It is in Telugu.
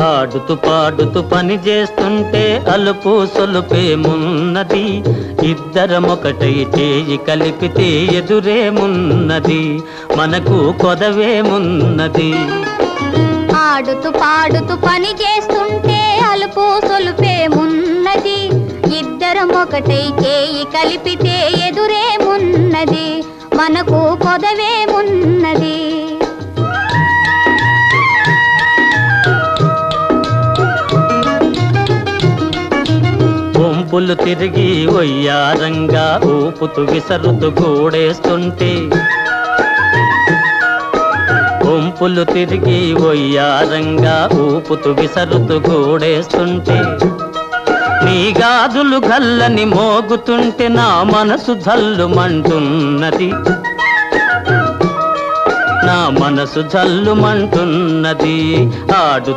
ఆడుతూ పాడుతూ పని చేస్తుంటే అలుపు సొలుపేమున్నది, ఇద్దరమొకటై చేయి కలిపితే ఎదురేమున్నది, మనకు కొదవేమున్నది. ఆడుతూ పాడుతూ పని చేస్తుంటే అలుపు సొలుపేమున్నది, ఇద్దరం ఒకటై చేయి కలిపితే ఎదురేమున్నది, మనకు కొదవేమున్నది. వంపులు తిరిగి ఒయ్యారంగా ఊపుతూ విసరుతూ గూడేస్తుంటే, వంపులు తిరిగి ఒయ్యారంగా ఊపుతూ విసరుతూ గూడేస్తుంటే, నీ గాజులు గల్లని మోగుతుంటే నా మనసు జల్లుమంటున్నది, నా మనసు జల్లుమంటున్నది. ఆడుతూ